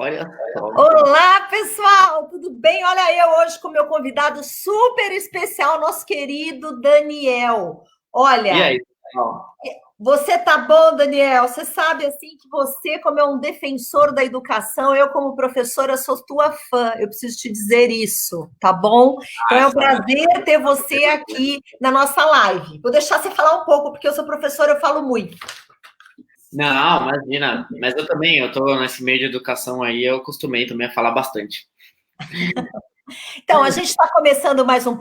Olha só. Olá, pessoal, tudo bem? Olha eu hoje com o meu convidado super especial, nosso querido Daniel. E Olha, aí, pessoal? você tá bom, Daniel? Você sabe assim que você, como é um defensor da educação, eu como professora sou tua fã. Eu preciso te dizer isso, tá bom? Então é um Sabe? prazer ter você aqui na nossa live. Vou deixar você falar um pouco, porque eu sou professora, eu falo muito. Não, imagina. Mas eu também, eu tô nesse meio de educação aí, eu acostumei também a falar bastante. Então, a gente está começando mais um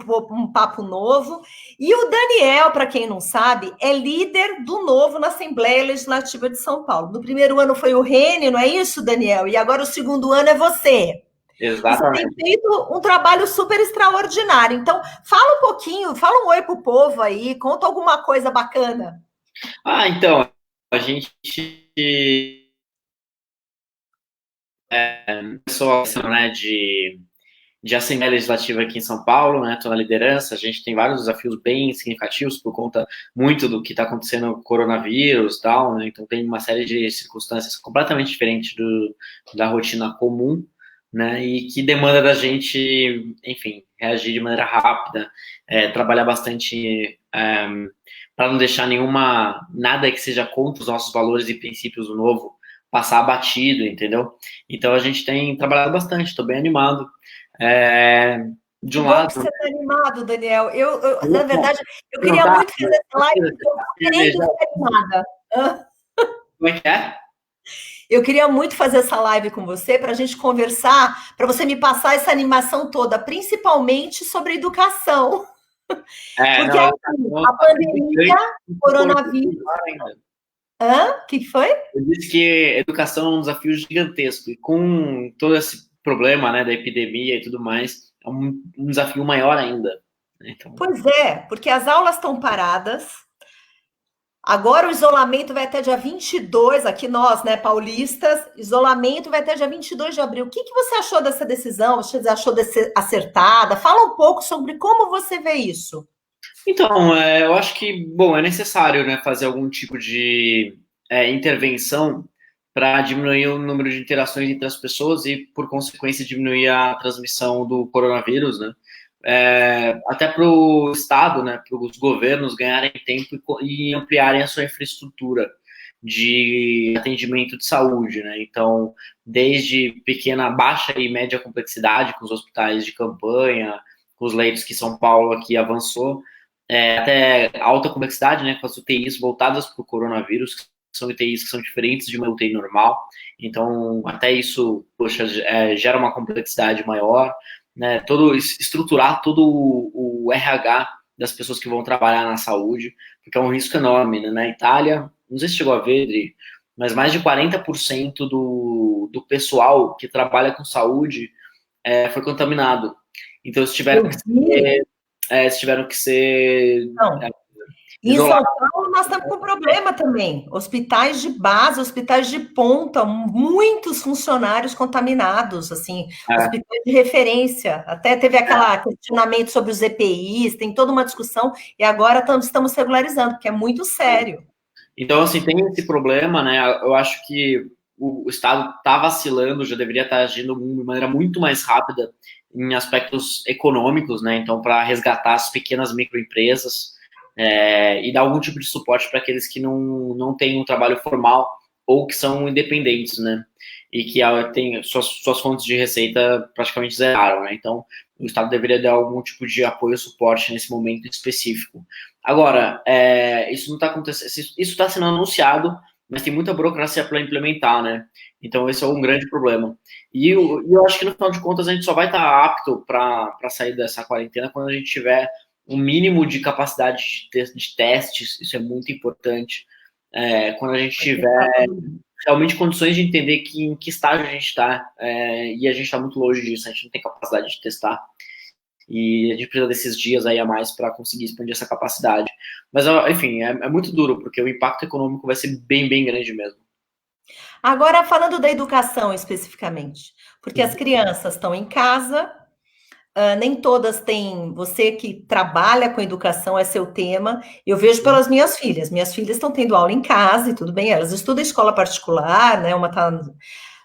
papo novo. E o Daniel, para quem não sabe, é líder do Novo na Assembleia Legislativa de São Paulo. No primeiro ano foi o Rene, não é isso, Daniel? E agora o segundo ano é você. E você tem Exatamente. feito um trabalho super extraordinário. Então, fala um pouquinho, fala um oi pro povo aí, conta alguma coisa bacana. Então, a gente começou a né, de Assembleia Legislativa aqui em São Paulo, né? Estou na liderança, a gente tem vários desafios bem significativos por conta muito do que está acontecendo com o coronavírus e tal, né? Então tem uma série de circunstâncias completamente diferentes da rotina comum, né? E que demanda da gente, enfim, reagir de maneira rápida, trabalhar bastante para não deixar nada que seja contra os nossos valores e princípios do novo passar batido, entendeu? Então a gente tem trabalhado bastante, estou bem animado. É, de Que um bom que lado, você está animado, Daniel. Na não, verdade, eu não queria tá, muito fazer essa live porque eu estou querendo ser animada. como é que é? Eu queria muito fazer essa live com você para a gente conversar, para você me passar essa animação toda, principalmente sobre educação. Porque Não, assim, eu a tá bem pandemia, gigante, o começou coronavírus. agora ainda. Hã? O que foi? Eu disse que educação é um desafio gigantesco, e com todo esse problema, né, da epidemia e tudo mais, é um desafio maior ainda. Então, Pois é, porque as aulas estão paradas. Agora o isolamento vai até dia 22, aqui nós, né, paulistas, isolamento vai até dia 22 de abril. O que você achou dessa decisão? Você achou acertada? Fala um pouco sobre como você vê isso. eu acho que, bom, é necessário, né, fazer algum tipo de intervenção para diminuir o número de interações entre as pessoas e, por consequência, diminuir a transmissão do coronavírus, né? Até para o Estado, né, para os governos ganharem tempo e ampliarem a sua infraestrutura de atendimento de saúde, né? Então, desde pequena, baixa e média complexidade, com os hospitais de campanha, com os leitos que São Paulo aqui avançou, até alta complexidade, né, com as UTIs voltadas para o coronavírus, que são UTIs que são diferentes de uma UTI normal, então até isso, poxa, gera uma complexidade maior, né, estruturar todo o RH das pessoas que vão trabalhar na saúde, porque é um risco enorme, né, na Itália, não sei se chegou a ver, Adri, mas mais de 40% do pessoal que trabalha com saúde foi contaminado. Então, Eu vi. eles tiveram que ser Não. E em São isolados. Paulo nós estamos com problema também. Hospitais de base, hospitais de ponta, muitos funcionários contaminados, assim, É, hospitais de referência. Até teve aquele questionamento sobre os EPIs, tem toda uma discussão, e agora estamos regularizando, porque é muito sério. então, assim, tem esse problema, né? Eu acho que o Estado está vacilando, já deveria estar agindo de maneira muito mais rápida em aspectos econômicos, né? Então, para resgatar as pequenas microempresas e dar algum tipo de suporte para aqueles que não têm um trabalho formal ou que são independentes, né? E que têm suas fontes de receita praticamente zeraram, né? Então, o Estado deveria dar algum tipo de apoio e suporte nesse momento específico. Agora, isso não está acontecendo, isso está sendo anunciado, mas tem muita burocracia para implementar, né? Então, esse é um grande problema. E eu acho que, no final de contas, a gente só vai estar apto para sair dessa quarentena quando a gente tiver um mínimo de capacidade de testes, isso é muito importante. Quando a gente tiver realmente condições de entender em que estágio a gente está, e a gente está muito longe disso, a gente não tem capacidade de testar. E a gente precisa desses dias aí a mais para conseguir expandir essa capacidade. Mas, enfim, é muito duro, porque o impacto econômico vai ser bem, bem grande mesmo. Agora, falando da educação especificamente, porque as crianças estão em casa, nem todas têm. Você que trabalha com educação é seu tema. Eu vejo pelas minhas filhas. Minhas filhas estão tendo aula em casa e tudo bem, elas estudam em escola particular, né? Uma tá.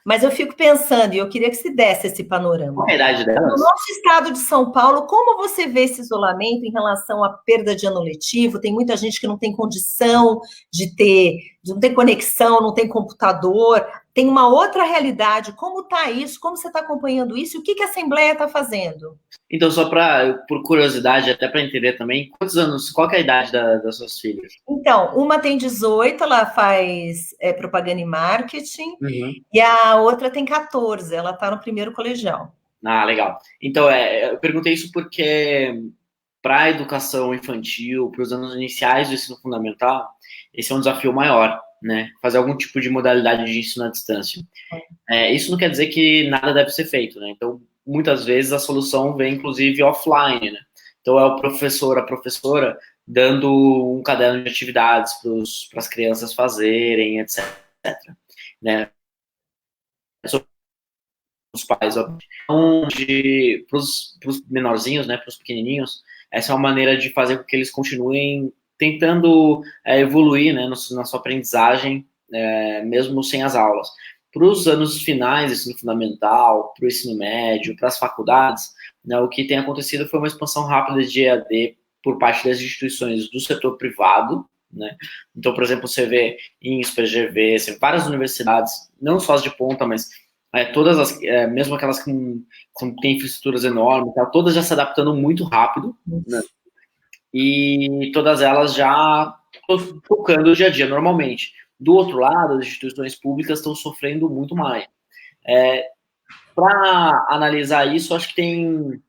Mas eu fico pensando, e eu queria que se desse esse panorama. Qual é a idade delas? No nosso estado de São Paulo, como você vê esse isolamento em relação à perda de ano letivo? Tem muita gente que não tem condição não tem conexão, não tem computador, tem uma outra realidade. Como está isso? Como você está acompanhando isso? E o que a Assembleia está fazendo? Então, só por curiosidade, até para entender também, quantos anos, qual que é a idade das suas filhas? Então, uma tem 18, ela faz propaganda e marketing, Uhum. e a outra tem 14, ela está no primeiro colegial. Ah, legal. Então, eu perguntei isso porque para a educação infantil, para os anos iniciais do ensino fundamental, esse é um desafio maior, né? Fazer algum tipo de modalidade de ensino à distância. Isso não quer dizer que nada deve ser feito, né? Então, muitas vezes a solução vem, inclusive, offline, né? Então, é o professor, a professora, dando um caderno de atividades para as crianças fazerem, etc. Né? Os pais, então, para os menorzinhos, né, para os pequenininhos, essa é uma maneira de fazer com que eles continuem tentando evoluir, né, na sua aprendizagem, mesmo sem as aulas. Para os anos finais, ensino fundamental, para o ensino médio, para as faculdades, né, o que tem acontecido foi uma expansão rápida de EAD por parte das instituições do setor privado, né? Então, por exemplo, você vê em SPGV, várias universidades, não só as de ponta, mas todas as, mesmo aquelas que têm infraestruturas enormes, tá, todas já se adaptando muito rápido, né? E todas elas já tocando o dia a dia normalmente. Do outro lado, as instituições públicas estão sofrendo muito mais. Para analisar isso, acho que tem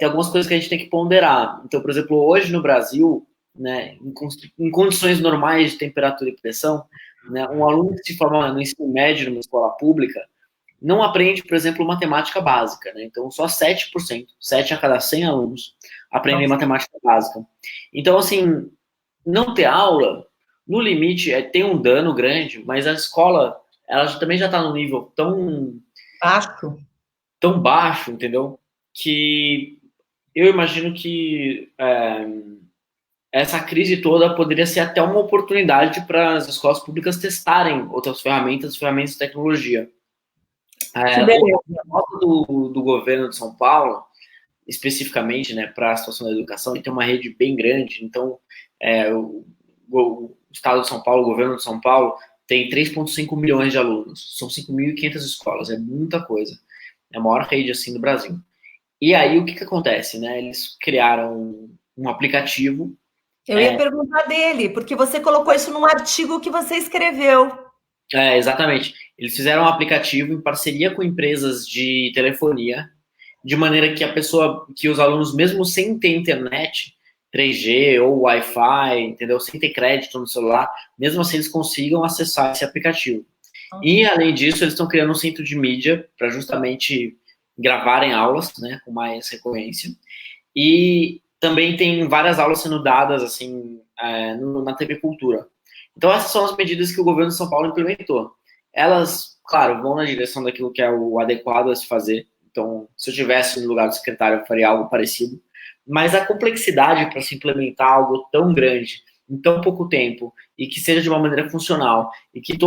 algumas coisas que a gente tem que ponderar. Então, por exemplo, hoje no Brasil, né, em condições normais de temperatura e pressão, né, um aluno que se forma no ensino médio numa escola pública não aprende, por exemplo, matemática básica, né? Então, só 7%, 7 a cada 100 alunos, aprendem matemática básica. Então, assim, não ter aula, no limite, tem um dano grande, mas a escola, ela também já está num nível tão baixo, entendeu? Que eu imagino que essa crise toda poderia ser até uma oportunidade para as escolas públicas testarem outras ferramentas de tecnologia. Do governo de São Paulo, especificamente, né, para a situação da educação, ele tem uma rede bem grande. Então, o Estado de São Paulo, o governo de São Paulo, tem 3,5 milhões de alunos. São 5.500 escolas, é muita coisa. É a maior rede assim do Brasil. E aí, o que acontece, né? Eles criaram um aplicativo. Eu ia perguntar dele, porque você colocou isso num artigo que você escreveu. Exatamente. Eles fizeram um aplicativo em parceria com empresas de telefonia, de maneira que os alunos, mesmo sem ter internet, 3G ou Wi-Fi, entendeu? Sem ter crédito no celular, mesmo assim eles consigam acessar esse aplicativo. E, além disso, eles estão criando um centro de mídia para justamente gravarem aulas, né, com mais recorrência. E também tem várias aulas sendo dadas, assim, na TV Cultura. Então, essas são as medidas que o governo de São Paulo implementou. Elas, claro, vão na direção daquilo que é o adequado a se fazer. Então, se eu estivesse no lugar do secretário, eu faria algo parecido. Mas a complexidade para se implementar algo tão grande, em tão pouco tempo, e que seja de uma maneira funcional, e que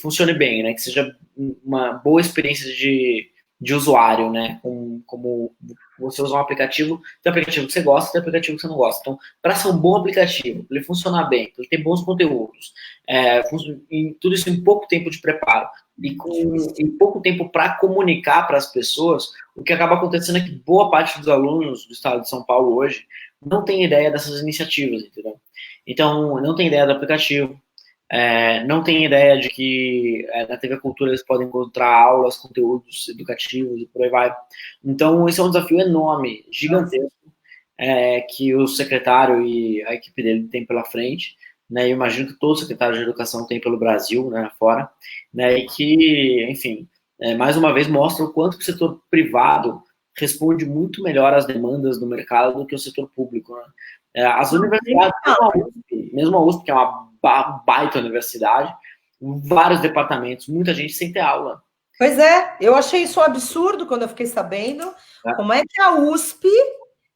funcione bem, né? Que seja uma boa experiência de usuário, né? Como você usar um aplicativo, tem aplicativo que você gosta, tem aplicativo que você não gosta. Então, para ser um bom aplicativo, para ele funcionar bem, para ele ter bons conteúdos, tudo isso em pouco tempo de preparo, e em pouco tempo para comunicar para as pessoas, o que acaba acontecendo é que boa parte dos alunos do estado de São Paulo hoje não tem ideia dessas iniciativas, entendeu? Então, não tem ideia do aplicativo, não tem ideia de que na TV Cultura eles podem encontrar aulas, conteúdos educativos e por aí vai. Então, esse é um desafio enorme, gigantesco, que o secretário e a equipe dele tem pela frente, né? Eu imagino que todo secretário de educação tem pelo Brasil, né, fora, né? E que, enfim, mais uma vez mostra o quanto que o setor privado responde muito melhor às demandas do mercado do que o setor público, né? As universidades, mesmo a USP, que é uma baita universidade, vários departamentos, muita gente sem ter aula. Pois é, eu achei isso um absurdo quando eu fiquei sabendo. Como é que a USP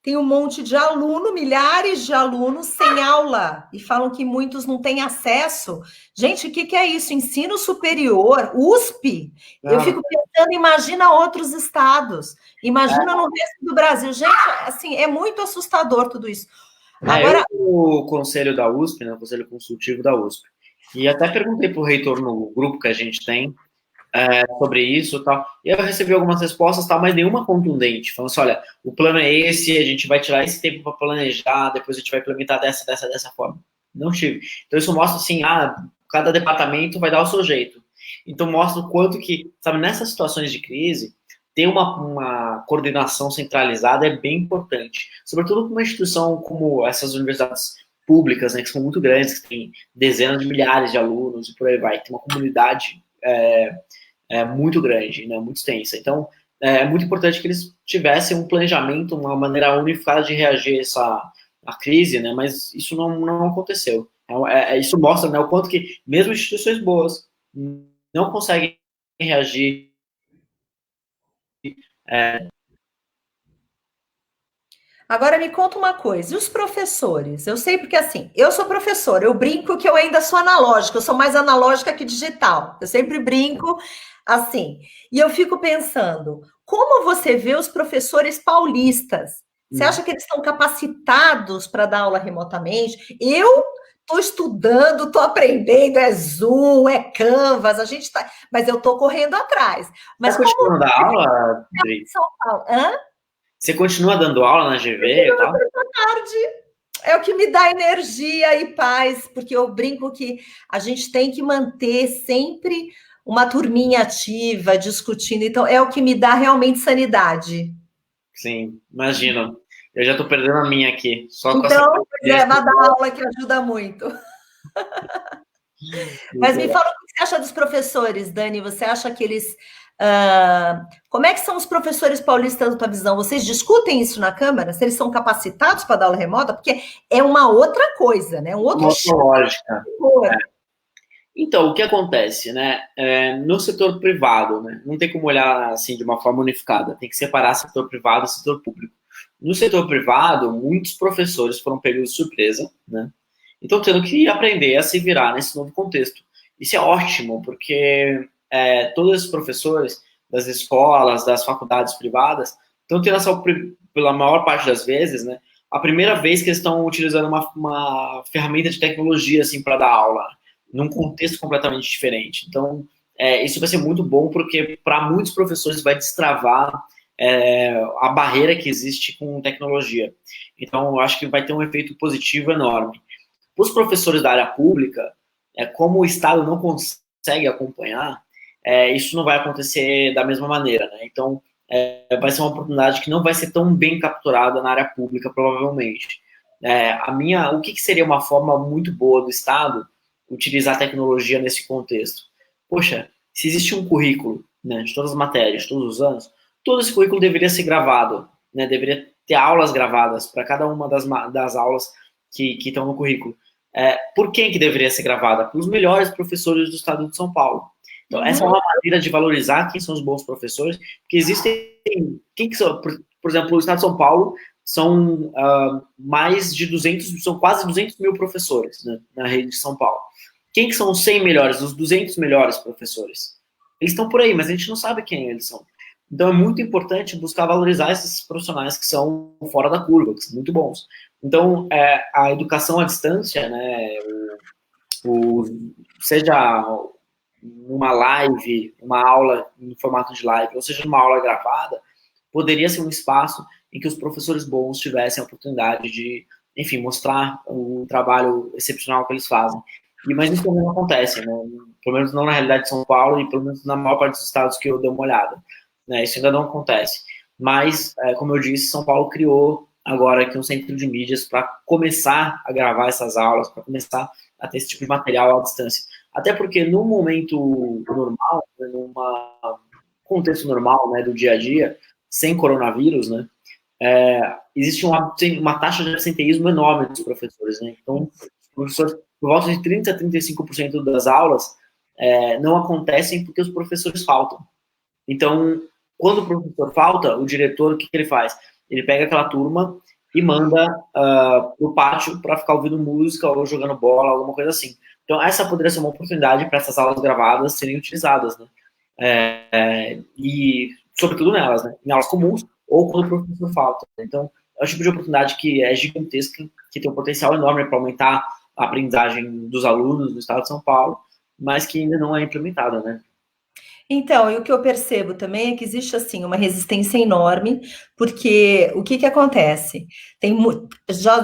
tem um monte de aluno, milhares de alunos sem aula, e falam que muitos não têm acesso. Gente, o que é isso? Ensino superior, USP? Eu fico pensando, imagina outros estados, imagina no resto do Brasil. Gente, assim, é muito assustador tudo isso. Agora, o conselho da USP, né, o conselho consultivo da USP, e até perguntei para o reitor no grupo que a gente tem sobre isso e tal, e eu recebi algumas respostas, tal, mas nenhuma contundente, falando assim, olha, o plano é esse, a gente vai tirar esse tempo para planejar, depois a gente vai implementar dessa forma. Não tive. Então isso mostra assim, cada departamento vai dar o seu jeito. Então mostra o quanto que, sabe, nessas situações de crise, ter uma coordenação centralizada é bem importante. Sobretudo com uma instituição como essas universidades públicas, né, que são muito grandes, que tem dezenas de milhares de alunos e por aí vai. Tem uma comunidade muito grande, né, muito extensa. Então, é muito importante que eles tivessem um planejamento, uma maneira unificada de reagir à crise, né, mas isso não aconteceu. Isso mostra, né, o quanto que, mesmo instituições boas, não conseguem reagir. Agora me conta uma coisa, e os professores? Eu sei porque assim, eu sou professora, eu brinco que eu ainda sou analógica, eu sou mais analógica que digital. Eu sempre brinco assim. E eu fico pensando, como você vê os professores paulistas? Você acha que eles estão capacitados para dar aula remotamente? Eu estou estudando, estou aprendendo, é Zoom, é Canvas, a gente está, mas eu estou correndo atrás. Mas como continuando a aula, Dri? São Paulo, hã? Você continua dando aula na GV e tal? Tarde. É o que me dá energia e paz, porque eu brinco que a gente tem que manter sempre uma turminha ativa, discutindo. Então, é o que me dá realmente sanidade. Sim, imagino. Eu já estou perdendo a minha aqui. Só com então, vai dar aula que ajuda muito. Mas me fala o que você acha dos professores, Dani. Você acha que eles... como é que são os professores paulistas da tua visão? Vocês discutem isso na Câmara? Se eles são capacitados para dar aula remota? Porque é uma outra coisa, né? Um outro lógica. Então, o que acontece, né? No setor privado, né? Não tem como olhar assim de uma forma unificada. Tem que separar setor privado e setor público. No setor privado, muitos professores foram pegos de surpresa, né? Então, tendo que aprender a se virar nesse novo contexto. Isso é ótimo, porque todos esses professores das escolas, das faculdades privadas, estão tendo essa, pela maior parte das vezes, né, a primeira vez que eles estão utilizando uma ferramenta de tecnologia assim, para dar aula, num contexto completamente diferente. Então, isso vai ser muito bom, porque para muitos professores vai destravar a barreira que existe com tecnologia. Então, eu acho que vai ter um efeito positivo enorme. Para os professores da área pública, como o Estado não consegue acompanhar, isso não vai acontecer da mesma maneira, né? Então, vai ser uma oportunidade que não vai ser tão bem capturada na área pública, provavelmente. O que seria uma forma muito boa do Estado utilizar a tecnologia nesse contexto? Poxa, se existe um currículo, né, de todas as matérias, todos os anos, todo esse currículo deveria ser gravado, né? Deveria ter aulas gravadas para cada uma das aulas que estão no currículo. Por quem que deveria ser gravada? Para os melhores professores do estado de São Paulo. Então, essa é uma maneira de valorizar quem são os bons professores, porque existem, quem que são, por exemplo, o estado de São Paulo são mais de 200, são quase 200 mil professores, né, na rede de São Paulo. Quem que são os 100 melhores, os 200 melhores professores? Eles estão por aí, mas a gente não sabe quem eles são. Então, é muito importante buscar valorizar esses profissionais que são fora da curva, que são muito bons. Então, a educação à distância, né, seja uma live, uma aula em formato de live, ou seja, uma aula gravada, poderia ser um espaço em que os professores bons tivessem a oportunidade de, enfim, mostrar o trabalho excepcional que eles fazem. Mas isso também não acontece, né? Pelo menos não na realidade de São Paulo e pelo menos na maior parte dos estados que eu dei uma olhada. Né? Isso ainda não acontece. Mas, como eu disse, São Paulo criou agora aqui um centro de mídias para começar a gravar essas aulas, para começar a ter esse tipo de material à distância. Até porque no momento normal, né, num contexto normal, né, do dia a dia, sem coronavírus, né, existe uma taxa de absenteísmo enorme dos professores. Né? Então, os professores, por volta de 30% a 35% das aulas não acontecem porque os professores faltam. Então, quando o professor falta, o diretor, o que ele faz? Ele pega aquela turma e manda pro pátio para ficar ouvindo música ou jogando bola, alguma coisa assim. Então, essa poderia ser uma oportunidade para essas aulas gravadas serem utilizadas, né? E, sobretudo nelas, né? Em aulas comuns ou quando o professor falta. Então, é um tipo de oportunidade que é gigantesca, que tem um potencial enorme para aumentar a aprendizagem dos alunos do estado de São Paulo, mas que ainda não é implementada, né? Então, e o que eu percebo também é que existe, assim, uma resistência enorme, porque o que acontece?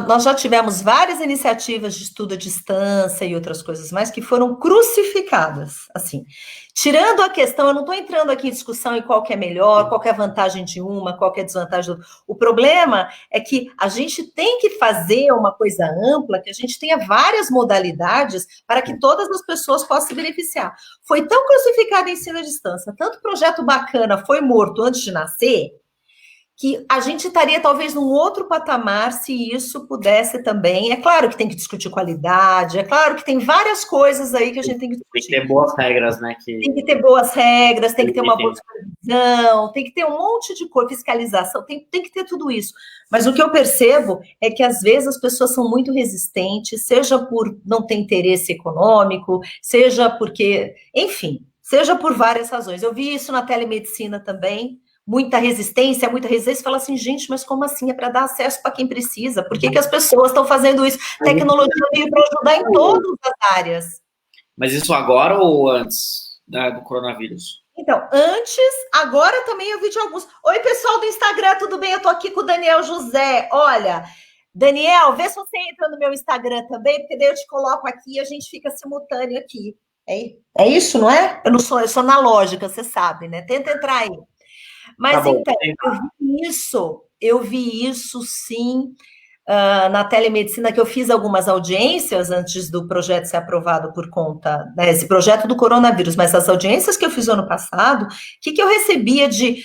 Nós já tivemos várias iniciativas de estudo à distância e outras coisas mais que foram crucificadas, assim. Tirando a questão, eu não estou entrando aqui em discussão em qual que é melhor, qual que é a vantagem de uma, qual que é a desvantagem do outro. O problema é que a gente tem que fazer uma coisa ampla, que a gente tenha várias modalidades para que todas as pessoas possam se beneficiar. Foi tão crucificado o ensino à distância, tanto projeto bacana foi morto antes de nascer, que a gente estaria talvez num outro patamar se isso pudesse também. É claro que tem que discutir qualidade, é claro que tem várias coisas aí que a gente tem que discutir. Tem que ter boas regras, né? Tem que ter boas regras, tem que ter uma boa supervisão, tem que ter um monte de coisa, fiscalização, tem que ter tudo isso. Mas o que eu percebo é que às vezes as pessoas são muito resistentes, seja por não ter interesse econômico, seja porque, enfim, seja por várias razões. Eu vi isso na telemedicina também, muita resistência, fala assim, gente, mas como assim? É para dar acesso para quem precisa? Por que as pessoas estão fazendo isso? Tecnologia veio para ajudar em todas as áreas. Mas isso agora ou antes do coronavírus? Então, antes, agora também eu vi de alguns. Oi, pessoal do Instagram, tudo bem? Eu tô aqui com o Daniel José. Olha, Daniel, vê se você entra no meu Instagram também, porque daí eu te coloco aqui e a gente fica simultâneo aqui. É isso, não é? Eu sou analógica, você sabe, né? Tenta entrar aí. Mas tá então, eu vi isso sim, na telemedicina, que eu fiz algumas audiências antes do projeto ser aprovado por conta, né, esse projeto do coronavírus, mas as audiências que eu fiz ano passado, o que eu recebia de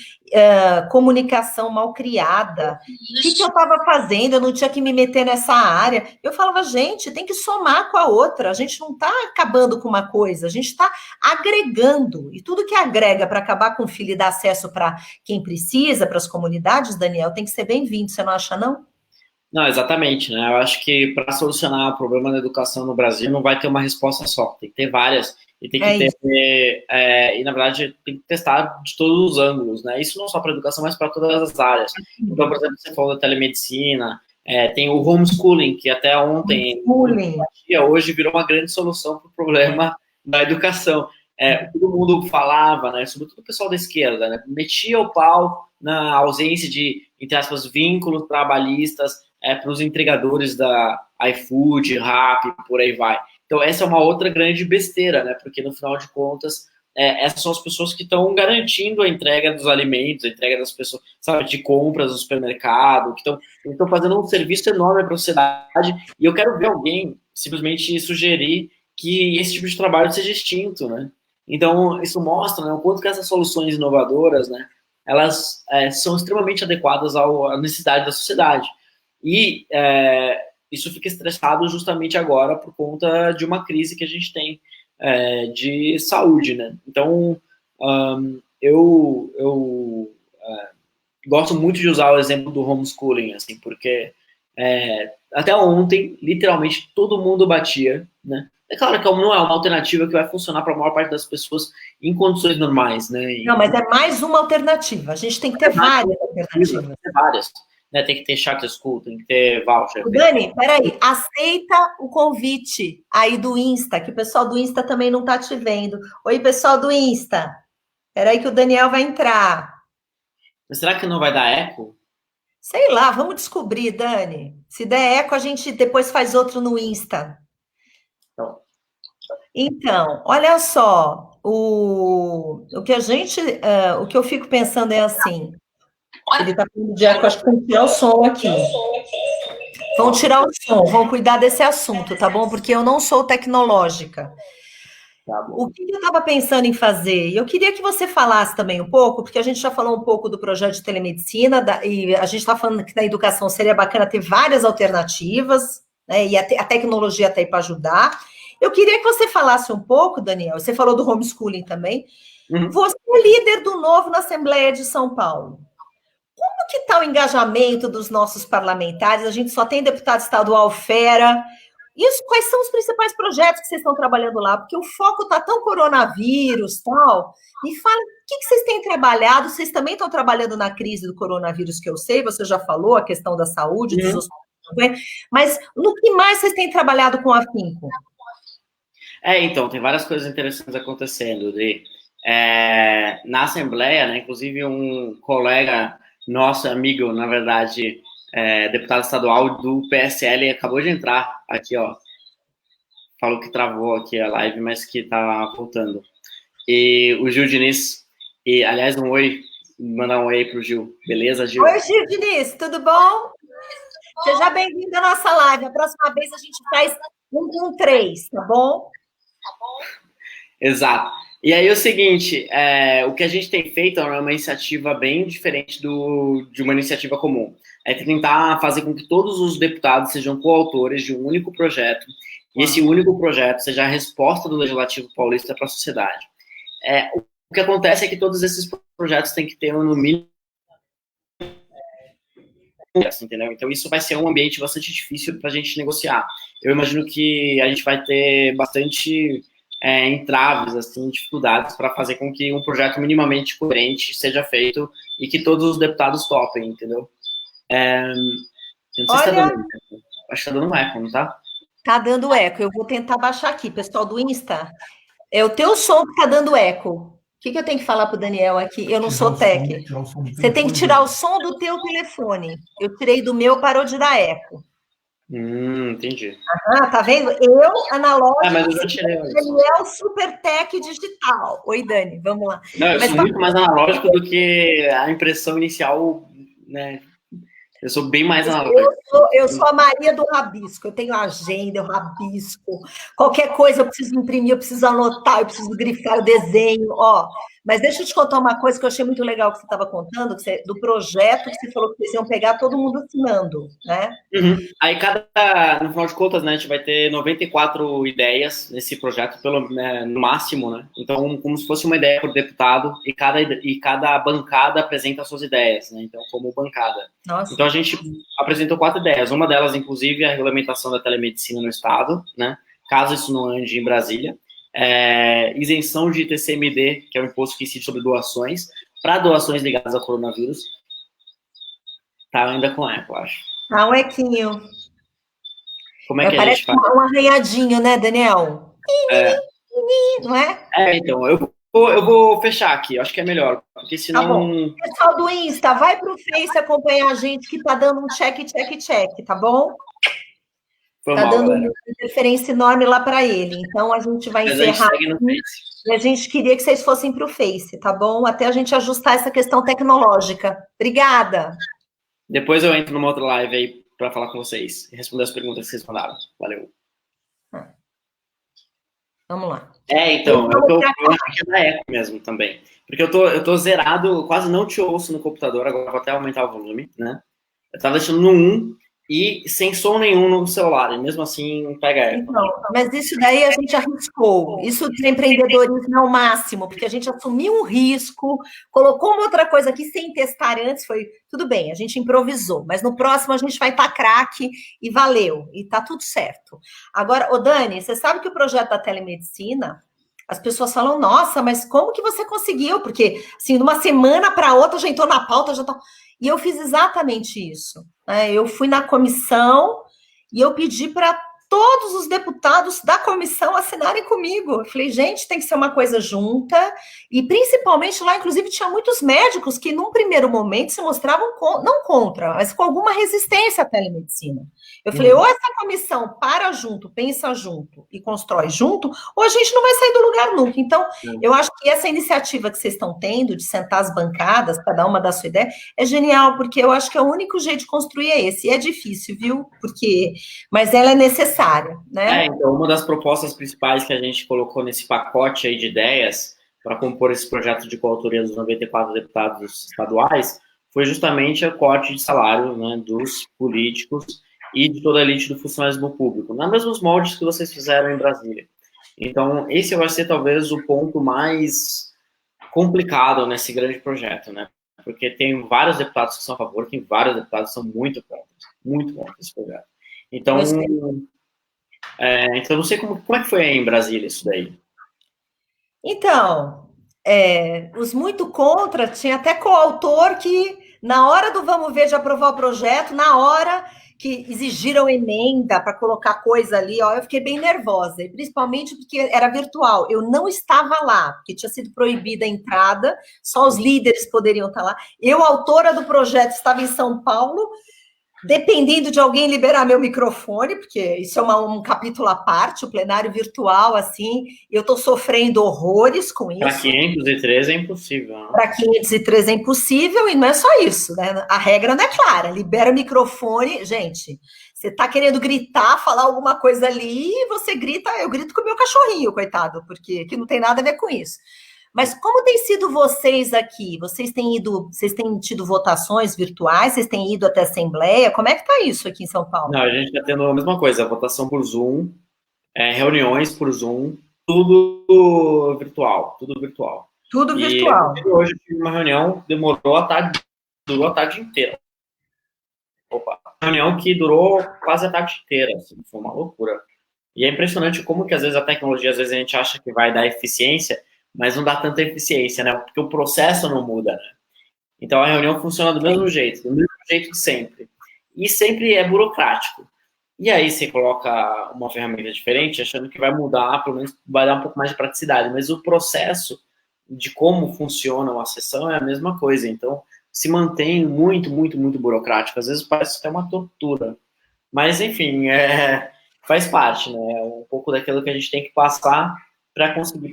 comunicação mal criada, o que eu estava fazendo, eu não tinha que me meter nessa área, eu falava, gente, tem que somar com a outra, a gente não está acabando com uma coisa, a gente está agregando, e tudo que agrega para acabar com o filho e dar acesso para quem precisa, para as comunidades, Daniel, tem que ser bem-vindo, você não acha, não? Não, exatamente, né? Eu acho que para solucionar o problema da educação no Brasil não vai ter uma resposta só, tem que ter várias, e tem que ter, e na verdade tem que testar de todos os ângulos, né? Isso não só para a educação, mas para todas as áreas. Então, por exemplo, você falou da telemedicina, tem o homeschooling, que até ontem, hoje virou uma grande solução para o problema da educação. Todo mundo falava, né, sobretudo o pessoal da esquerda, né, metia o pau na ausência de, entre aspas, vínculos trabalhistas para os entregadores da iFood, Rappi, por aí vai. Então, essa é uma outra grande besteira, né, porque no final de contas, essas são as pessoas que estão garantindo a entrega dos alimentos, a entrega das pessoas, sabe, de compras no supermercado, que estão fazendo um serviço enorme para a sociedade, e eu quero ver alguém simplesmente sugerir que esse tipo de trabalho seja extinto, né? Então, isso mostra, né, o quanto que essas soluções inovadoras, né, elas são extremamente adequadas à necessidade da sociedade. E isso fica estressado justamente agora por conta de uma crise que a gente tem de saúde, né? Então, eu gosto muito de usar o exemplo do homeschooling, assim, porque até ontem, literalmente, todo mundo batia, né? É claro que não é uma alternativa que vai funcionar para a maior parte das pessoas em condições normais, né? Não, mas é mais uma alternativa. A gente tem que ter várias alternativas. Tem várias. Né? Tem que ter chat school, tem que ter voucher. Dani, peraí, aceita o convite aí do Insta, que o pessoal do Insta também não está te vendo. Oi, pessoal do Insta. Peraí que o Daniel vai entrar. Mas será que não vai dar eco? Sei lá, vamos descobrir, Dani. Se der eco, a gente depois faz outro no Insta. Então, olha só, o que eu fico pensando é assim, ele está falando de eco, acho que tem que tirar o som aqui. Vão tirar o som, vão cuidar desse assunto, tá bom? Porque eu não sou tecnológica. Tá, o que eu estava pensando em fazer? Eu queria que você falasse também um pouco, porque a gente já falou um pouco do projeto de telemedicina, e a gente está falando que na educação seria bacana ter várias alternativas, né? E a tecnologia está aí para ajudar. Eu queria que você falasse um pouco, Daniel, você falou do homeschooling também. Você é líder do Novo na Assembleia de São Paulo. Como como que está o engajamento dos nossos parlamentares? A gente só tem deputado estadual fera. Isso, quais são os principais projetos que vocês estão trabalhando lá? Porque o foco está tão coronavírus, tal. Me fala, o que vocês têm trabalhado? Vocês também estão trabalhando na crise do coronavírus, que eu sei, você já falou, a questão da saúde, dos hospitais, mas no que mais vocês têm trabalhado com afinco? Então, tem várias coisas interessantes acontecendo, Dri. Na Assembleia, né, inclusive um colega nosso, amigo, na verdade, deputado estadual do PSL, acabou de entrar aqui, ó. Falou que travou aqui a live, mas que tá voltando. E o Gil Diniz, e aliás, mandar um oi pro Gil. Beleza, Gil? Oi, Gil Diniz, tudo bom? Seja bem-vindo à nossa live. A próxima vez a gente faz 3, tá bom? Exato. E aí o seguinte, o que a gente tem feito é uma iniciativa bem diferente de uma iniciativa comum. É tentar fazer com que todos os deputados sejam coautores de um único projeto, e esse único projeto seja a resposta do Legislativo Paulista para a sociedade. O que acontece é que todos esses projetos têm que ter no mínimo, entendeu? Então isso vai ser um ambiente bastante difícil para a gente negociar. Eu imagino que a gente vai ter bastante entraves, assim, dificuldades para fazer com que um projeto minimamente coerente seja feito e que todos os deputados topem, entendeu? Eu não sei se tá dando, acho que tá dando um eco, não tá? Tá dando eco. Eu vou tentar baixar aqui, pessoal do Insta. É o teu som que tá dando eco. O que eu tenho que falar pro Daniel aqui? Eu não sou técnica. Você tem que tirar o som do teu telefone. Eu tirei do meu, parou de dar eco. Entendi. Tá vendo? Eu, analógico, mas eu já tirei. Daniel, super tech digital. Oi, Dani, vamos lá. Não, sou muito mais analógico do que a impressão inicial, né? Eu sou bem mais analógico. Eu sou a Maria do rabisco. Eu tenho agenda, eu rabisco. Qualquer coisa eu preciso imprimir, eu preciso anotar, eu preciso grifar o desenho. Mas deixa eu te contar uma coisa que eu achei muito legal que você estava contando, do projeto que você falou que vocês iam pegar todo mundo assinando, né? Aí no final de contas, né, a gente vai ter 94 ideias nesse projeto, no máximo, né? Então, como se fosse uma ideia por deputado, e cada bancada apresenta as suas ideias, né? Então, como bancada. Nossa. Então, a gente apresentou 4 ideias. Uma delas, inclusive, é a regulamentação da telemedicina no Estado, né? Caso isso não ande em Brasília. Isenção de ITCMD, que é o imposto que incide sobre doações, para doações ligadas ao coronavírus. Tá ainda com eco, acho. Um equinho. Como é que a gente faz? Parece um arranhadinho, né, Daniel? Não é? Então, eu vou fechar aqui, eu acho que é melhor, porque senão... Tá bom. Pessoal do Insta, vai pro Face acompanhar a gente que tá dando um check, tá bom? Tá dando uma interferência enorme lá para ele. Então, a gente vai encerrar aqui. E a gente queria que vocês fossem para o Face, tá bom? Até a gente ajustar essa questão tecnológica. Obrigada. Depois eu entro numa outra live aí para falar com vocês e responder as perguntas que vocês mandaram. Valeu. Vamos lá. Então, eu acho que é da eco mesmo também. Porque eu tô zerado, quase não te ouço no computador, agora vou até aumentar o volume, né? Eu tava deixando no 1 e sem som nenhum no celular, e mesmo assim pega eco. Então, mas isso daí a gente arriscou. Isso de empreendedorismo é o máximo, porque a gente assumiu um risco, colocou uma outra coisa aqui sem testar antes, foi tudo bem, a gente improvisou, mas no próximo a gente vai estar craque e valeu, e tá tudo certo. Agora, Dani, você sabe que o projeto da telemedicina, as pessoas falam, nossa, mas como que você conseguiu? Porque, assim, de uma semana para outra já entrou na pauta, já tá... E eu fiz exatamente isso. Eu fui na comissão e eu pedi para todos os deputados da comissão assinarem comigo. Eu falei, gente, tem que ser uma coisa junta. E principalmente lá, inclusive, tinha muitos médicos que, num primeiro momento, se mostravam, não contra, mas com alguma resistência à telemedicina. Eu falei, ou essa comissão para junto, pensa junto e constrói junto, ou a gente não vai sair do lugar nunca. Então, eu acho que essa iniciativa que vocês estão tendo de sentar as bancadas, cada uma dar sua ideia, é genial, porque eu acho que o único jeito de construir é esse. E é difícil, viu? Mas ela é necessária, né? Então, uma das propostas principais que a gente colocou nesse pacote aí de ideias para compor esse projeto de coautoria dos 94 deputados estaduais foi justamente o corte de salário, né, dos políticos e de toda a elite do funcionalismo público, nos mesmos moldes que vocês fizeram em Brasília. Então, esse vai ser talvez o ponto mais complicado nesse grande projeto, né? Porque tem vários deputados que são a favor, tem vários deputados que são muito contra esse projeto. Então, então não sei como é que foi aí em Brasília isso daí. Então, os muito contra, tinha até coautor que, na hora do vamos ver de aprovar o projeto, na hora que exigiram emenda para colocar coisa ali, ó, eu fiquei bem nervosa, e principalmente porque era virtual. Eu não estava lá, porque tinha sido proibida a entrada, só os líderes poderiam estar lá. Eu, autora do projeto, estava em São Paulo, dependendo de alguém liberar meu microfone, porque isso é um capítulo à parte, o plenário virtual, assim, eu estou sofrendo horrores com isso. Para 513 é impossível. Né? Para 513 é impossível, e não é só isso, né? A regra não é clara, libera o microfone, gente, você está querendo gritar, falar alguma coisa ali, você grita, eu grito com o meu cachorrinho, coitado, porque que não tem nada a ver com isso. Mas como tem sido vocês aqui? Vocês têm tido votações virtuais? Vocês têm ido até a Assembleia? Como é que está isso aqui em São Paulo? Não, a gente está tendo a mesma coisa, votação por Zoom, reuniões por Zoom, tudo virtual, tudo virtual. Tudo virtual. Hoje eu tive uma reunião, durou a tarde inteira. Uma reunião que durou quase a tarde inteira, assim, foi uma loucura. E é impressionante como que às vezes a tecnologia, às vezes a gente acha que vai dar eficiência, mas não dá tanta eficiência, né? Porque o processo não muda, né? Então a reunião funciona do mesmo jeito de sempre. E sempre é burocrático. E aí você coloca uma ferramenta diferente, achando que vai mudar, pelo menos vai dar um pouco mais de praticidade. Mas o processo de como funciona uma sessão é a mesma coisa. Então se mantém muito burocrático. Às vezes parece até uma tortura. Mas, enfim, faz parte, né? É um pouco daquilo que a gente tem que passar para conseguir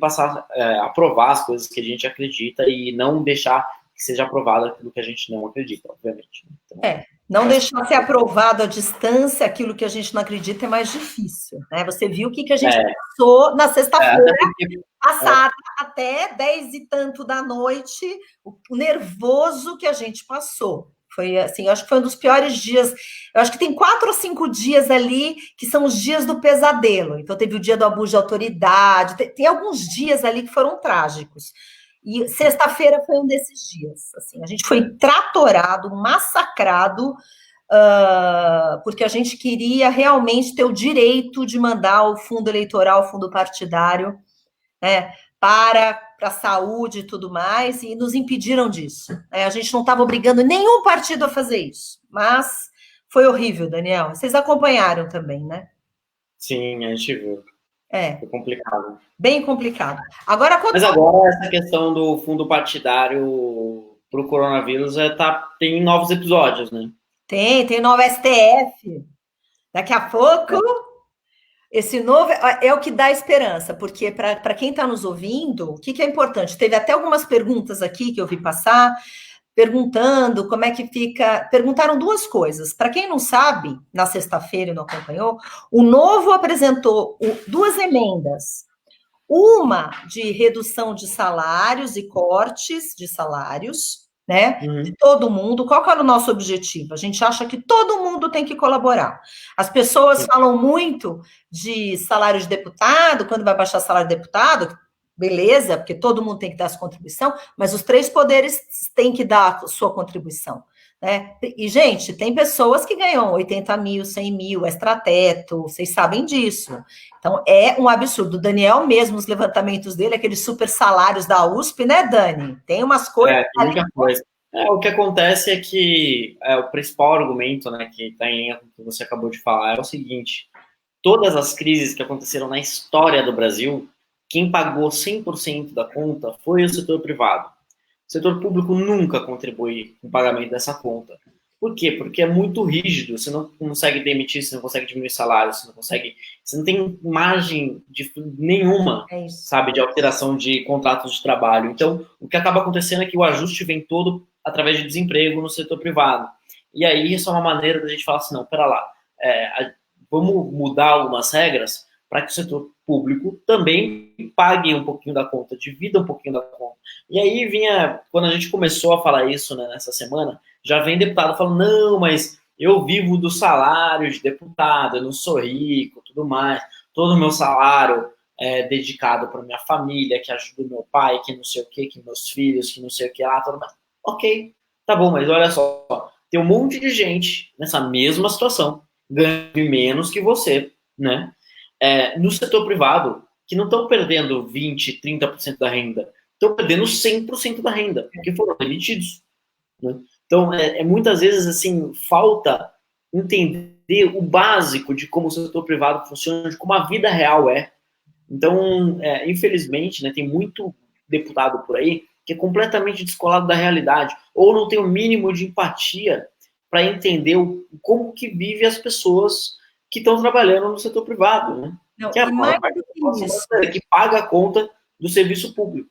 aprovar as coisas que a gente acredita e não deixar que seja aprovado aquilo que a gente não acredita, obviamente. Então, não deixar ser aprovado à distância aquilo que a gente não acredita é mais difícil, né? Você viu o que a gente passou na sexta-feira passada, até 10 e tanto da noite, o nervoso que a gente passou. Foi assim, eu acho que foi um dos piores dias. Eu acho que tem 4 ou 5 dias ali que são os dias do pesadelo. Então, teve o dia do abuso de autoridade, tem alguns dias ali que foram trágicos. E sexta-feira foi um desses dias. Assim, a gente foi tratorado, massacrado, porque a gente queria realmente ter o direito de mandar o fundo eleitoral, o fundo partidário, né, para a saúde e tudo mais, e nos impediram disso. A gente não estava obrigando nenhum partido a fazer isso, mas foi horrível, Daniel. Vocês acompanharam também, né? Sim, a gente viu. Foi complicado. Bem complicado. Agora, mas agora essa questão do fundo partidário para o coronavírus tem novos episódios, né? Tem novo STF. Daqui a pouco... Esse novo é o que dá esperança, porque para quem está nos ouvindo, o que é importante? Teve até algumas perguntas aqui que eu vi passar, perguntando como é que fica. Perguntaram duas coisas. Para quem não sabe, na sexta-feira e não acompanhou, o Novo apresentou duas emendas. Uma de redução de salários e cortes de salários, né? De todo mundo. Qual que era o nosso objetivo? A gente acha que todo mundo tem que colaborar. As pessoas falam muito de salário de deputado, quando vai baixar salário de deputado, beleza, porque todo mundo tem que dar sua contribuição, mas os 3 poderes têm que dar a sua contribuição. Né? E, gente, tem pessoas que ganham 80 mil, 100 mil, extrateto, vocês sabem disso. Então, é um absurdo. O Daniel mesmo, os levantamentos dele, aqueles super salários da USP, né, Dani? Tem umas coisas... Tem muita coisa. O que acontece é que o principal argumento, né, que está em erro, que você acabou de falar, é o seguinte: todas as crises que aconteceram na história do Brasil, quem pagou 100% da conta foi o setor privado. O setor público nunca contribui com o pagamento dessa conta. Por quê? Porque é muito rígido, você não consegue demitir, você não consegue diminuir salário, você não tem margem nenhuma, sabe, de alteração de contratos de trabalho. Então, o que acaba acontecendo é que o ajuste vem todo através de desemprego no setor privado. E aí, isso é uma maneira da gente falar assim, não, pera lá, vamos mudar algumas regras para que o setor público também pague um pouquinho da conta, divida um pouquinho da conta. E aí quando a gente começou a falar isso, né, nessa semana, já vem deputado falando, não, mas eu vivo do salário de deputado, eu não sou rico, tudo mais, todo o meu salário é dedicado para minha família, que ajuda o meu pai, que não sei o quê, que meus filhos, que não sei o que lá, tudo mais. Ok, tá bom, mas olha só, tem um monte de gente nessa mesma situação, ganhando menos que você, né? No setor privado, que não estão perdendo 20, 30% da renda, estão perdendo 100% da renda, porque foram demitidos, né? Então, muitas vezes, assim, falta entender o básico de como o setor privado funciona, de como a vida real é. Então, infelizmente, né, tem muito deputado por aí que é completamente descolado da realidade, ou não tem o mínimo de empatia para entender como que vive as pessoas que estão trabalhando no setor privado, né? Não, Que é a e maior mais parte do da que população isso. brasileira, que paga a conta do serviço público,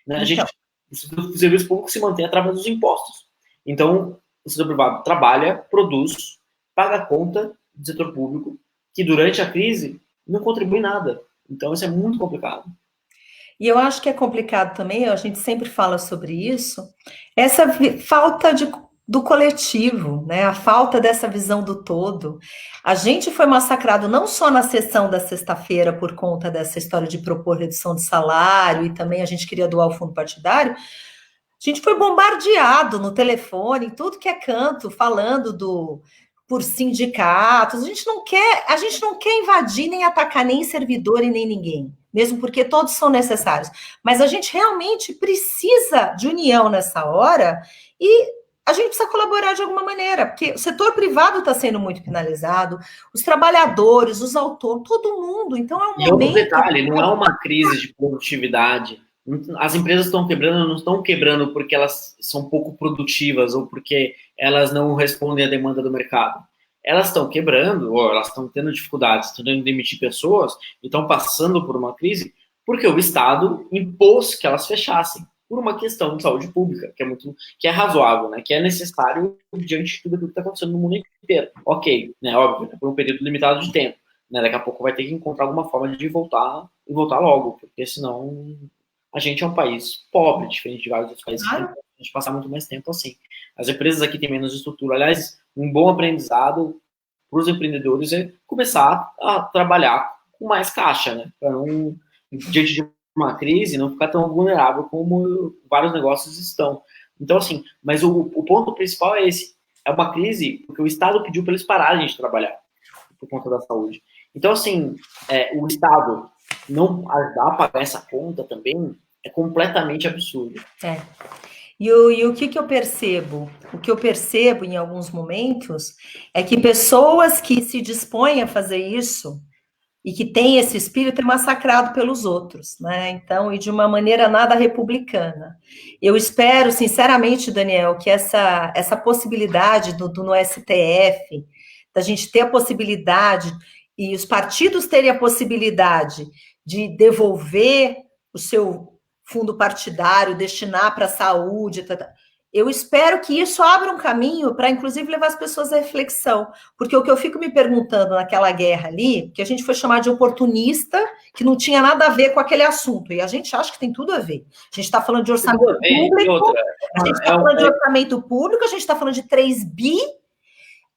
né? Então, O serviço público se mantém através dos impostos. Então, o setor privado trabalha, produz, paga a conta do setor público, que durante a crise não contribui nada. Então, isso é muito complicado. e eu acho que é complicado também, a gente sempre fala sobre isso, essa falta do coletivo, né? A falta dessa visão do todo. A gente foi massacrado não só na sessão da sexta-feira por conta dessa história de propor redução de salário e também a gente queria doar o fundo partidário, a gente foi bombardeado no telefone, em tudo que é canto, falando por sindicatos. A gente não quer invadir nem atacar nem servidor e nem ninguém, mesmo porque todos são necessários. Mas a gente realmente precisa de união nessa hora e a gente precisa colaborar de alguma maneira, porque o setor privado está sendo muito penalizado, os trabalhadores, os autores, todo mundo. Então é um E outro momento. detalhe, não é uma crise de produtividade. As empresas estão quebrando, não estão quebrando porque elas são pouco produtivas ou porque elas não respondem à demanda do mercado. Elas estão quebrando, ou elas estão tendo dificuldades, estão tendo que demitir pessoas e estão passando por uma crise porque o Estado impôs que elas fechassem por uma questão de saúde pública, que é razoável, né? Que é necessário diante de tudo aquilo que está acontecendo no mundo inteiro. Ok, né? Óbvio, né, por um período limitado de tempo. Né, daqui a pouco vai ter que encontrar alguma forma de voltar e voltar logo, porque senão a gente é um país pobre, diferente de vários outros países que a gente passar muito mais tempo assim. As empresas aqui têm menos estrutura. Aliás, um bom aprendizado para os empreendedores é começar a trabalhar com mais caixa, né? Para não, diante de uma crise, não ficar tão vulnerável como vários negócios estão. Então, assim, mas o ponto principal é esse. É uma crise porque o Estado pediu para eles pararem de trabalhar por conta da saúde. Então, assim, o Estado não ajudar a pagar essa conta também é completamente absurdo. E o que eu percebo? O que eu percebo em alguns momentos é que pessoas que se dispõem a fazer isso e que têm esse espírito é massacrado pelos outros, né? Então, e de uma maneira nada republicana. Eu espero, sinceramente, Daniel, que essa possibilidade no STF, da gente ter a possibilidade e os partidos terem a possibilidade de devolver o seu fundo partidário, destinar para a saúde, eu espero que isso abra um caminho para, inclusive, levar as pessoas à reflexão. Porque o que eu fico me perguntando naquela guerra ali, que a gente foi chamar de oportunista, que não tinha nada a ver com aquele assunto, e a gente acha que tem tudo a ver. A gente está falando de orçamento público, a gente está falando de orçamento público, a gente está falando de 3 bi,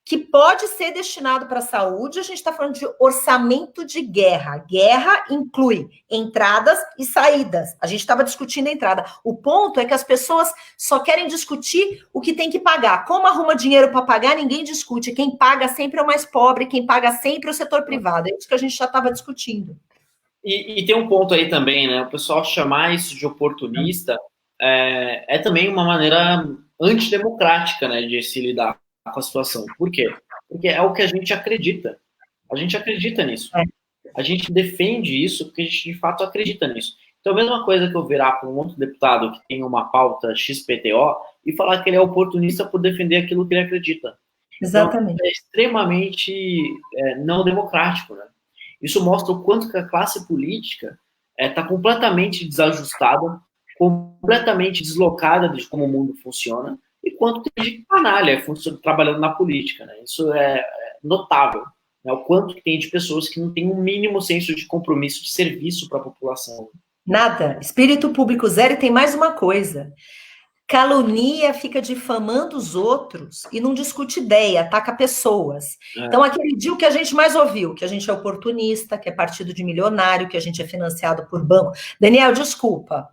que pode ser destinado para a saúde, a gente está falando de orçamento de guerra. Guerra inclui entradas e saídas. A gente estava discutindo a entrada. O ponto é que as pessoas só querem discutir o que tem que pagar. Como arruma dinheiro para pagar, ninguém discute. Quem paga sempre é o mais pobre, quem paga sempre é o setor privado. É isso que a gente já estava discutindo. E tem um ponto aí também, né? O pessoal chamar isso de oportunista é também uma maneira antidemocrática, né, de se lidar com a situação. Por quê? Porque é o que a gente acredita. A gente acredita nisso. A gente defende isso porque a gente, de fato, acredita nisso. Então, a mesma coisa que eu virar para um outro deputado que tem uma pauta XPTO e falar que ele é oportunista por defender aquilo que ele acredita. Exatamente. Então, é extremamente não democrático, né? Isso mostra o quanto que a classe política está completamente desajustada, completamente deslocada de como o mundo funciona, e quanto tem de canalha trabalhando na política, né? Isso é notável, né? O quanto que tem de pessoas que não têm um mínimo senso de compromisso, de serviço para a população. Nada. Espírito público zero. E tem mais uma coisa. Calunia, fica difamando os outros e não discute ideia, ataca pessoas. Então, aquele dia o que a gente mais ouviu, que a gente é oportunista, que é partido de milionário, que a gente é financiado por banco. Daniel, desculpa.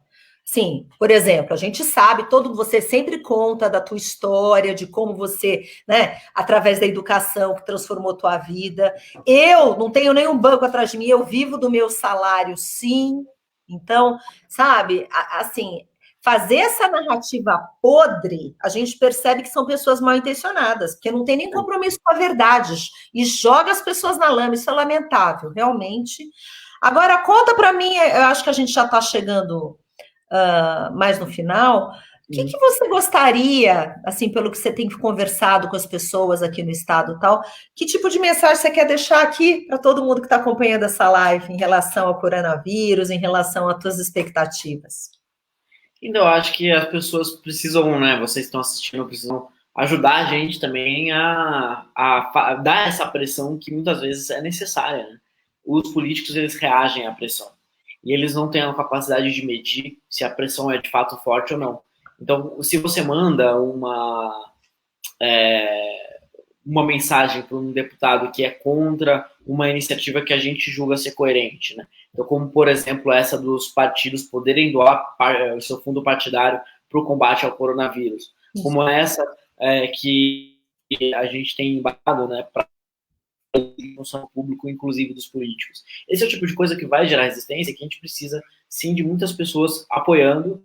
Sim, por exemplo, a gente sabe, você sempre conta da tua história, de como você, né, através da educação que transformou tua vida. Eu não tenho nenhum banco atrás de mim, eu vivo do meu salário, sim. Então, sabe, assim, fazer essa narrativa podre, a gente percebe que são pessoas mal intencionadas, porque não tem nem compromisso com a verdade e joga as pessoas na lama. Isso é lamentável, realmente. Agora, conta para mim, eu acho que a gente já está chegando mais no final, o que você gostaria, assim, pelo que você tem conversado com as pessoas aqui no estado e tal, que tipo de mensagem você quer deixar aqui para todo mundo que está acompanhando essa live em relação ao coronavírus, em relação às suas expectativas? Então, eu acho que as pessoas precisam, né, vocês estão assistindo, precisam ajudar a gente também a dar essa pressão que muitas vezes é necessária, né? Os políticos, eles reagem à pressão. E eles não têm a capacidade de medir se a pressão é de fato forte ou não. Então, se você manda uma mensagem para um deputado que é contra uma iniciativa que a gente julga ser coerente, né? Então, como, por exemplo, essa dos partidos poderem doar o seu fundo partidário para o combate ao coronavírus, como essa que a gente tem embarcado, né, para a função público, inclusive dos políticos. Esse é o tipo de coisa que vai gerar resistência, que a gente precisa, sim, de muitas pessoas apoiando,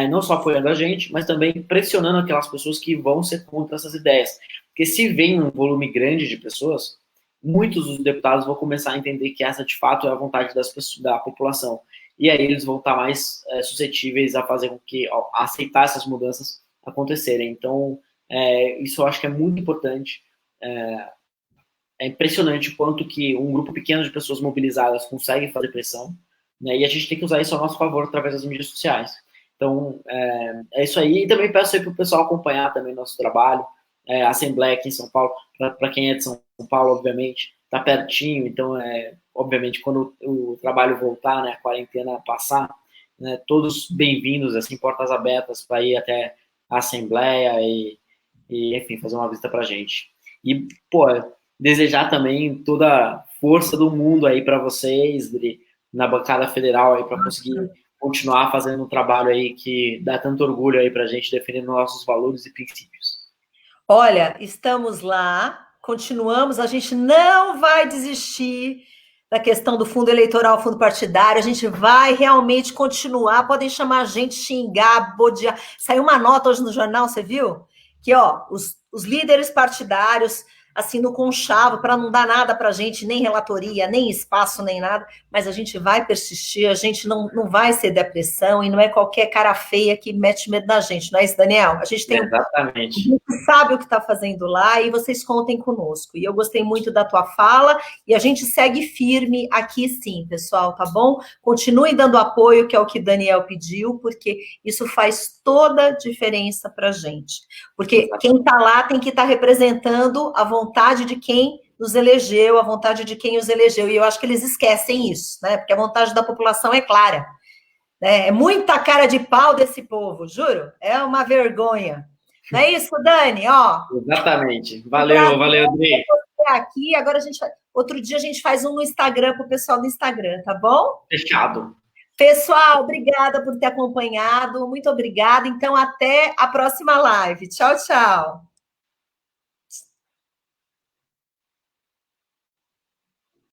não só apoiando a gente, mas também pressionando aquelas pessoas que vão ser contra essas ideias. Porque se vem um volume grande de pessoas, muitos dos deputados vão começar a entender que essa, de fato, é a vontade da população. E aí eles vão estar mais suscetíveis a fazer com que, a aceitar essas mudanças acontecerem. Então, isso eu acho que é muito importante. É impressionante o quanto que um grupo pequeno de pessoas mobilizadas consegue fazer pressão, né? E a gente tem que usar isso a nosso favor através das mídias sociais. Então, é isso aí. E também peço aí para o pessoal acompanhar também nosso trabalho. A Assembleia aqui em São Paulo, para quem é de São Paulo, obviamente, está pertinho. Então, obviamente, quando o trabalho voltar, né, a quarentena passar, né, todos bem-vindos, assim, portas abertas para ir até a Assembleia e, enfim, fazer uma visita para a gente. E, pô, desejar também toda a força do mundo aí para vocês, na bancada federal aí, para conseguir continuar fazendo um trabalho aí que dá tanto orgulho aí para a gente defendendo nossos valores e princípios. Olha, estamos lá, continuamos, a gente não vai desistir da questão do fundo eleitoral, fundo partidário, a gente vai realmente continuar, podem chamar a gente, xingar, bodear. Saiu uma nota hoje no jornal, você viu? Que, ó, os líderes partidários assim, no conchavo, para não dar nada para a gente, nem relatoria, nem espaço, nem nada, mas a gente vai persistir, a gente não vai ceder à pressão, e não é qualquer cara feia que mete medo na gente, não é isso, Daniel? A gente tem Exatamente. A gente sabe o que está fazendo lá, e vocês contem conosco. E eu gostei muito da tua fala, e a gente segue firme aqui sim, pessoal, tá bom? Continuem dando apoio, que é o que Daniel pediu, porque isso faz toda a diferença para a gente. Porque quem está lá tem que estar representando a vontade de quem nos elegeu, a vontade de quem os elegeu. E eu acho que eles esquecem isso, né? Porque a vontade da população é clara. Né? É muita cara de pau desse povo, juro. É uma vergonha. Não é isso, Dani? Ó, exatamente. Valeu, valeu, Dri. Aqui, agora outro dia a gente faz um no Instagram para o pessoal do Instagram, tá bom? Fechado. Pessoal, obrigada por ter acompanhado. Muito obrigada. Então, até a próxima live. Tchau, tchau.